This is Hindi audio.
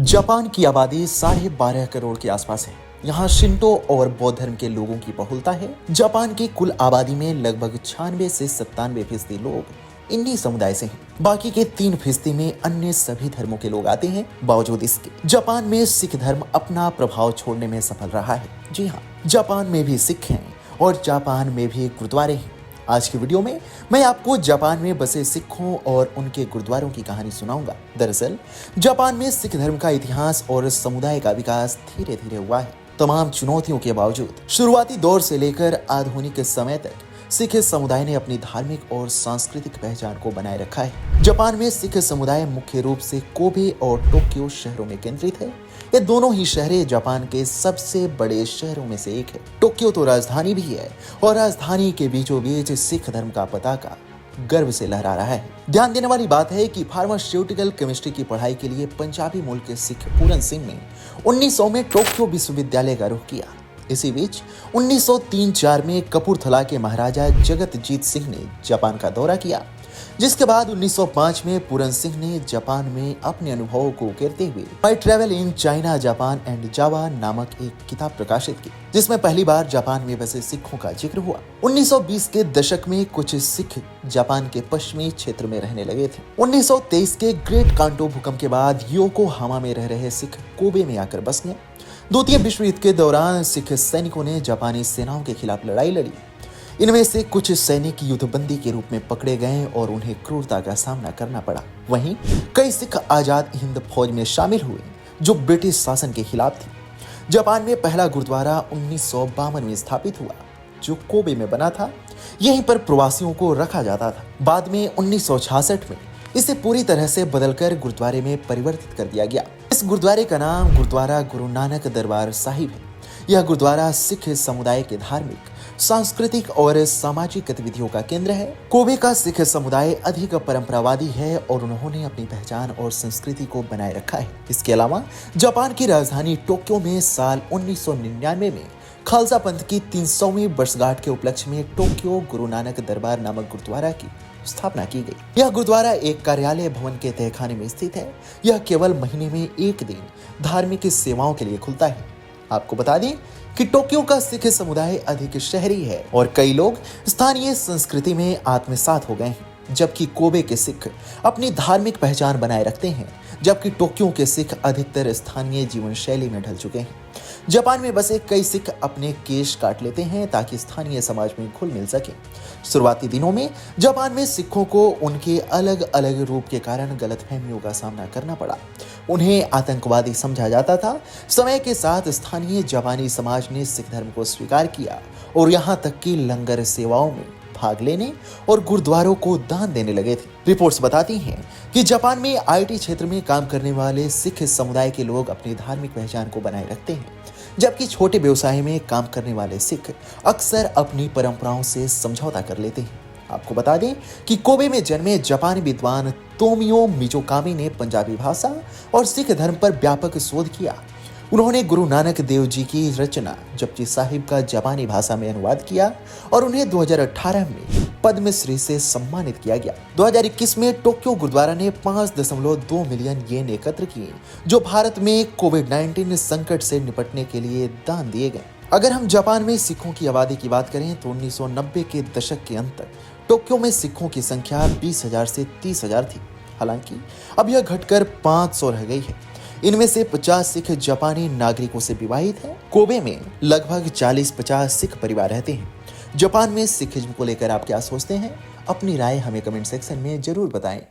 जापान की आबादी 12.5 करोड़ के आसपास है। यहाँ शिंटो और बौद्ध धर्म के लोगों की बहुलता है। जापान की कुल आबादी में लगभग 96 से 97% लोग इन्हीं समुदाय से हैं। बाकी के 3% में अन्य सभी धर्मों के लोग आते हैं। बावजूद इसके जापान में सिख धर्म अपना प्रभाव छोड़ने में सफल रहा है। जी हाँ, जापान में भी सिख हैं और जापान में भी गुरुद्वारे हैं। आज की वीडियो में मैं आपको जापान में बसे सिखों और उनके गुरुद्वारों की कहानी सुनाऊंगा। दरअसल जापान में सिख धर्म का इतिहास और समुदाय का विकास धीरे धीरे हुआ है। तमाम चुनौतियों के बावजूद शुरुआती दौर से लेकर आधुनिक समय तक सिख समुदाय ने अपनी धार्मिक और सांस्कृतिक पहचान को बनाए रखा है। जापान में सिख समुदाय मुख्य रूप से कोबे और टोक्यो शहरों में केंद्रित है। ये दोनों ही शहरें जापान के सबसे बड़े शहरों में से एक है। टोक्यो तो राजधानी भी है और राजधानी के बीचों बीच सिख धर्म का पताका गर्व से लहरा रहा है। ध्यान देने वाली बात है कि फार्मास्यूटिकल केमिस्ट्री की पढ़ाई के लिए पंजाबी मूल के सिख पूरन सिंह ने 1900 में टोक्यो विश्वविद्यालय का रुख किया। इसी बीच 1903-4 में कपूरथला के महाराजा जगतजीत सिंह ने जापान का दौरा किया, जिसके बाद 1905 में पूरन सिंह ने जापान में अपने अनुभवों को उकेरते हुए my travel in China Japan and Java नामक एक किताब प्रकाशित की, जिसमें पहली बार जापान में बसे सिखों का जिक्र हुआ। 1920 के दशक में कुछ सिख जापान के पश्चिमी क्षेत्र में रहने लगे थे। 1923 के ग्रेट कांटो भूकंप के बाद योकोहामा में रह रहे सिख कोबे में आकर बस गए। द्वितीय विश्व युद्ध के दौरान सिख सैनिकों ने जापानी सेनाओं के खिलाफ लड़ाई लड़ी। इनमें से कुछ सैनिक युद्धबंदी के रूप में पकड़े गए और उन्हें क्रूरता का सामना करना पड़ा। वहीं कई सिख आजाद हिंद फौज में शामिल हुए जो ब्रिटिश शासन के खिलाफ थी। जापान में पहला गुरुद्वारा 1952 में स्थापित हुआ, जो कोबे में बना था। यहीं पर प्रवासियों को रखा जाता था। बाद में 1966 में इसे पूरी तरह से बदलकर गुरुद्वारे में परिवर्तित कर दिया गया। इस गुरुद्वारे का नाम गुरुद्वारा गुरु नानक दरबार साहिब है। यह गुरुद्वारा सिख समुदाय के धार्मिक, सांस्कृतिक और सामाजिक गतिविधियों का केंद्र है। कोबे का सिख समुदाय अधिक परंपरावादी है और उन्होंने अपनी पहचान और संस्कृति को बनाए रखा है। इसके अलावा जापान की राजधानी टोक्यो में साल 1999 में खालसा पंथ की 300वीं वर्षगांठ के उपलक्ष्य में टोक्यो गुरु नानक दरबार नामक गुरुद्वारा की स्थापना की गई। यह गुरुद्वारा एक कार्यालय भवन के तहखाने में स्थित है। यह केवल महीने में एक दिन धार्मिक सेवाओं के लिए खुलता है। आपको बता दें कि टोक्यो का सिख समुदाय अधिक शहरी है और कई लोग स्थानीय संस्कृति में आत्मसात हो गए हैं, जबकि कोबे के सिख अपनी धार्मिक पहचान बनाए रखते हैं, जबकि टोक्यो के सिख अधिकतर स्थानीय जीवन शैली में ढल चुके हैं। जापान में बसे कई सिख अपने केश काट लेते हैं ताकि स्थानीय समाज में घुल मिल सके। शुरुआती दिनों में जापान में सिखों को उनके अलग अलग रूप के कारण गलतफहमियों का सामना करना पड़ा। उन्हें आतंकवादी समझा जाता था। समय के साथ स्थानीय जापानी समाज ने सिख धर्म को स्वीकार किया और यहाँ तक कि लंगर सेवाओं में भाग लेने और गुरुद्वारों को दान देने लगे थे। रिपोर्ट्स बताती हैं कि जापान में आईटी क्षेत्र में काम करने वाले सिख समुदाय के लोग अपनी धार्मिक पहचान को बनाए रखते हैं, जबकि छोटे व्यवसाय में काम करने वाले सिख अक्सर अपनी परंपराओं से समझौता कर लेते हैं। आपको बता दें कि कोबे में जन्मे जापानी विद्वान तोमियो मिजोकामी ने पंजाबी भाषा और सिख धर्म पर व्यापक शोध किया। उन्होंने गुरु नानक देव जी की रचना जपजी साहिब का जापानी भाषा में अनुवाद किया और उन्हें 2018 में पद्मश्री से सम्मानित किया गया। 2021 में टोक्यो गुरुद्वारा ने 5.2 मिलियन येन एकत्र किए, जो भारत में कोविड-19 संकट से निपटने के लिए दान दिए गए। अगर हम जापान में सिखों की आबादी की बात करें तो 1990 के दशक के अंत तक टोक्यो में सिखों की संख्या 20,000 से 30,000 थी। हालांकि अब यह घटकर 500 रह गई है। इनमें से 50 सिख जापानी नागरिकों से विवाहित हैं। कोबे में लगभग 40-50 सिख परिवार रहते हैं। जापान में सिखिज्म को लेकर आप क्या सोचते हैं? अपनी राय हमें कमेंट सेक्शन में जरूर बताएं।